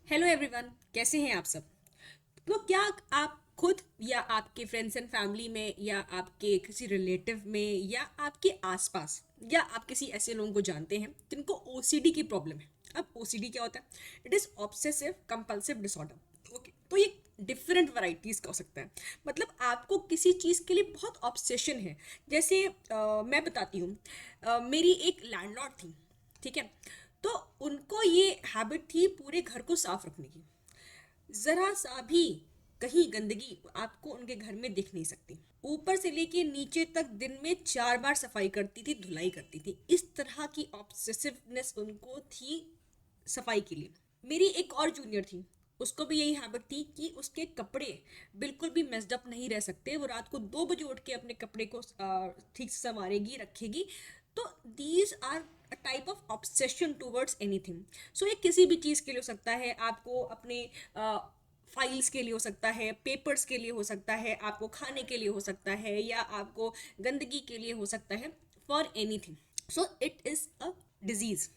Hello everyone, कैसे हैं आप सब। तो क्या आप खुद या आपके फ्रेंड्स एंड फैमिली में या आपके किसी रिलेटिव में या आपके आसपास या आप किसी ऐसे लोगों को जानते हैं जिनको ओसीडी की प्रॉब्लम है। अब ओसीडी क्या होता है? It is obsessive compulsive disorder. Okay, तो ये डिफरेंट वैरायटीज़ का हो सकता है। मतलब आपको किसी चीज़ के लिए बहुत ऑब्सेशन है। जैसे मैं बताती हूँ, मेरी एक लैंडलॉर्ड थी, ठीक है। तो उनको ये हैबिट थी पूरे घर को साफ रखने की। जरा सा भी कहीं गंदगी आपको उनके घर में दिख नहीं सकती। ऊपर से लेके नीचे तक दिन में 4 बार सफाई करती थी, धुलाई करती थी। इस तरह की ऑब्सेसिवनेस उनको थी सफाई के लिए। मेरी एक और जूनियर थी, उसको भी यही हैबिट थी कि उसके कपड़े बिल्कुल भी मेस्ड अप नहीं रह सकते। वो रात को 2 बजे उठ के अपने कपड़े को ठीक से संवारेगी, रखेगी। तो these are a type of obsession towards anything. So ये किसी भी चीज़ के लिए हो सकता है। आपको अपने फाइल्स के लिए हो सकता है, पेपर्स के लिए हो सकता है, आपको खाने के लिए हो सकता है, या आपको गंदगी के लिए हो सकता है। For anything. So it is a disease,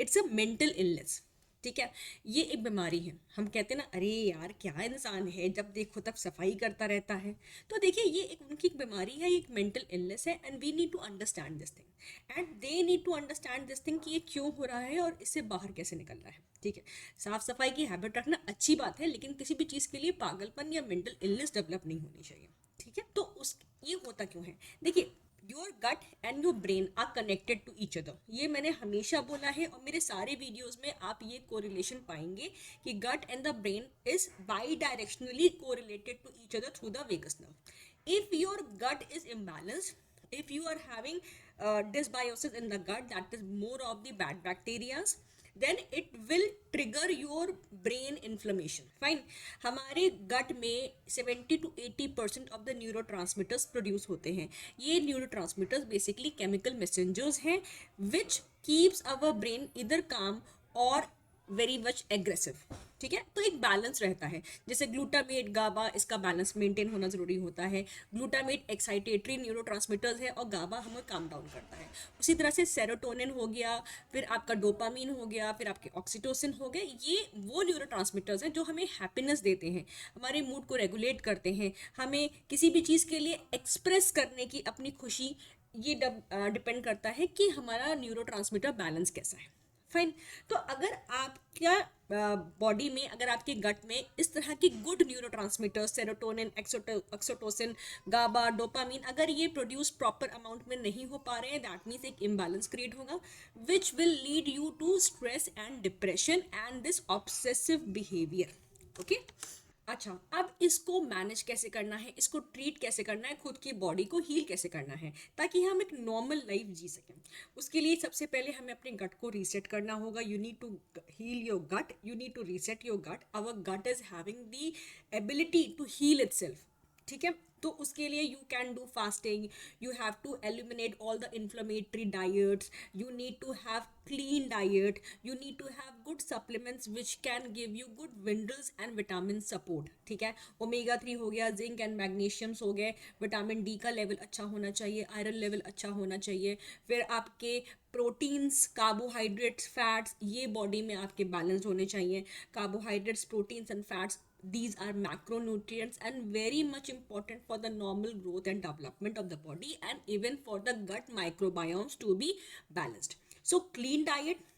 it's a mental illness. ठीक है, ये एक बीमारी है। हम कहते हैं ना, अरे यार क्या इंसान है, जब देखो तब सफाई करता रहता है। तो देखिए, ये एक उनकी एक बीमारी है, एक मेंटल इलनेस है, and we need to understand this thing and they need to understand this thing कि ये क्यों हो रहा है और इससे बाहर कैसे निकलना है। ठीक है, साफ सफाई की हैबिट रखना अच्छी बात है, लेकिन किसी भी चीज़ के लिए पागलपन या मेंटल इलनेस डेवलप नहीं होनी चाहिए। ठीक है, तो उस ये होता क्यों है? देखिए, your gut and your brain are connected to each other. ये मैंने हमेशा बोला है और मेरे सारे वीडियोस में आप ये कोरिलेशन पाएंगे कि gut and the brain is bidirectionally correlated to each other through the vagus nerve. If your gut is imbalanced, if you are having dysbiosis in the gut, that is more of the bad bacteria, then it will trigger your brain inflammation. Fine, हमारे गट में 70 to 80% of the neurotransmitters produce होते हैं। ये neurotransmitters basically chemical messengers हैं which keeps our brain इधर काम और very much aggressive. ठीक है, तो एक बैलेंस रहता है। जैसे ग्लूटामेट, गाबा, इसका बैलेंस मेंटेन होना जरूरी होता है। ग्लूटामेट एक्साइटेटरी न्यूरोट्रांसमीटर्स है और गाबा हमें काम डाउन करता है। उसी तरह से सेरोटोनिन हो गया, फिर आपका डोपामीन हो गया, फिर आपके ऑक्सीटोसिन हो गए। ये वो न्यूरोट्रांसमीटर्स हैं जो हमें हैप्पीनेस देते हैं, हमारे मूड को रेगुलेट करते हैं, हमें किसी भी चीज़ के लिए एक्सप्रेस करने की अपनी खुशी। ये डिपेंड करता है कि हमारा न्यूरोट्रांसमीटर बैलेंस कैसा है। फाइन, तो अगर आपका बॉडी में, अगर आपके गट में इस तरह की गुड न्यूरोट्रांसमीटर्स सेरोटोनिन, एक्सोटोसिन, गाबा, डोपामीन, अगर ये प्रोड्यूस प्रॉपर अमाउंट में नहीं हो पा रहे हैं, दैट मीन्स एक इम्बैलेंस क्रिएट होगा which will lead you to stress and depression and this obsessive behaviour. Okay, अच्छा, अब इसको मैनेज कैसे करना है, इसको ट्रीट कैसे करना है, खुद की बॉडी को हील कैसे करना है ताकि हम एक नॉर्मल लाइफ जी सकें। उसके लिए सबसे पहले हमें अपने गट को रीसेट करना होगा। You need to heal your gut, you need to reset your gut. Our gut is having the ability to heal itself. ठीक है, तो उसके लिए you can do fasting, you have to eliminate all the inflammatory diets, you need to have clean diet, you need to have good supplements which can give you good minerals and vitamin support. ठीक है, omega 3 हो गया, zinc and मैग्नीशियम्स हो गए, vitamin D का level अच्छा होना चाहिए, आयरन लेवल अच्छा होना चाहिए, फिर आपके प्रोटीन्स, कार्बोहाइड्रेट्स, फैट्स, ये बॉडी में आपके बैलेंस होने चाहिए। Carbohydrates, proteins and fats, these are macronutrients and very much important for the normal growth and development of the body and even for the gut microbiomes to be balanced. So clean diet,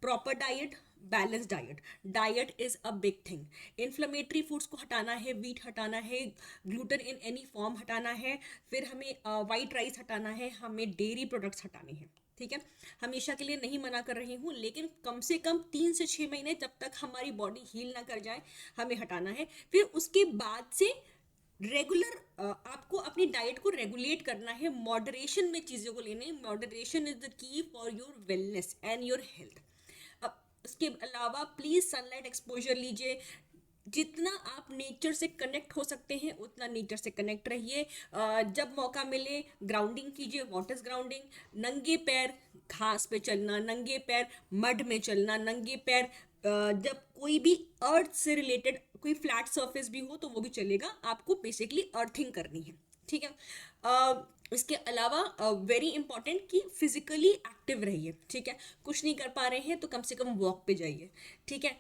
proper diet, balance diet. Diet is a big thing. Inflammatory foods को हटाना है, wheat हटाना है, gluten in any form हटाना है, फिर हमें white rice हटाना है, हमें डेयरी प्रोडक्ट्स हटाने हैं। ठीक है, हमेशा के लिए नहीं मना कर रही हूँ, लेकिन कम से कम 3 से 6 महीने जब तक हमारी बॉडी हील ना कर जाए हमें हटाना है। फिर उसके बाद से रेगुलर आपको अपनी डाइट को रेगुलेट करना है, मॉडरेशन में चीज़ों को लेने। मॉडरेशन इज द की for your wellness and your health. अब उसके अलावा प्लीज़ सनलाइट एक्सपोजर लीजिए। जितना आप नेचर से कनेक्ट हो सकते हैं उतना नेचर से कनेक्ट रहिए। जब मौका मिले ग्राउंडिंग कीजिए। What is grounding? नंगे पैर घास पे चलना, नंगे पैर मड में चलना, नंगे पैर जब कोई भी अर्थ से रिलेटेड कोई फ्लैट सरफेस भी हो तो वो भी चलेगा, आपको बेसिकली अर्थिंग करनी है। ठीक है, इसके अलावा वेरी इंपॉर्टेंट कि फिजिकली एक्टिव रहिए। ठीक है, कुछ नहीं कर पा रहे हैं तो कम से कम वॉक पे जाइए। ठीक है,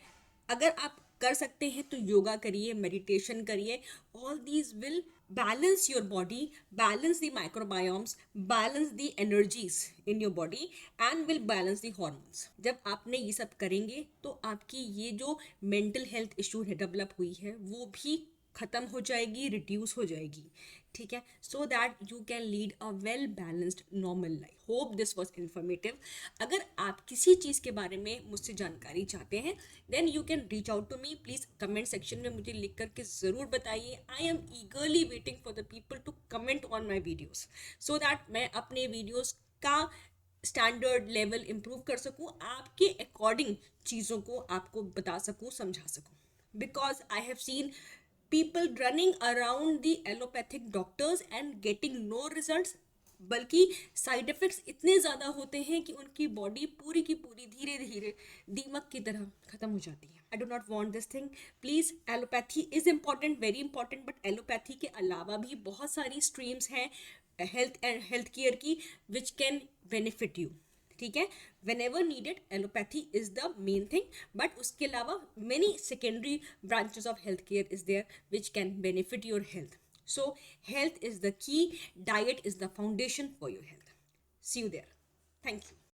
अगर आप कर सकते हैं तो योगा करिए, मेडिटेशन करिए, all these will balance your body, balance the microbiomes, balance the energies in your body and will balance the hormones. जब आपने ये सब करेंगे तो आपकी ये जो मेंटल हेल्थ इशू है डेवलप हुई है वो भी खत्म हो जाएगी, रिड्यूस हो जाएगी, ठीक है, so that you can lead a well balanced normal life. Hope this was informative. अगर आप किसी चीज़ के बारे में मुझसे जानकारी चाहते हैं then you can reach out to me, please comment section में मुझे लिख करके ज़रूर बताइए। I am eagerly waiting for the people to comment on my videos so that मैं अपने वीडियोज़ का स्टैंडर्ड लेवल इम्प्रूव कर सकूँ, आपके अकॉर्डिंग चीज़ों को आपको बता सकूँ, समझा सकूँ। Because I have seen people running around the allopathic doctors and getting no results, बल्कि साइड इफेक्ट्स इतने ज़्यादा होते हैं कि उनकी बॉडी पूरी की पूरी धीरे धीरे दीमक की तरह ख़त्म हो जाती है। I do not want this thing. Please, allopathy is important, very important, but allopathy के अलावा भी बहुत सारी स्ट्रीम्स हैं हेल्थ एंड हेल्थ केयर की विच कैन बेनिफिट यू, ठीक है। Whenever needed allopathy is the main thing, but उसके अलावा many secondary branches of health care is there which can benefit your health. So health is the key, diet is the foundation for your health. See you there. Thank you.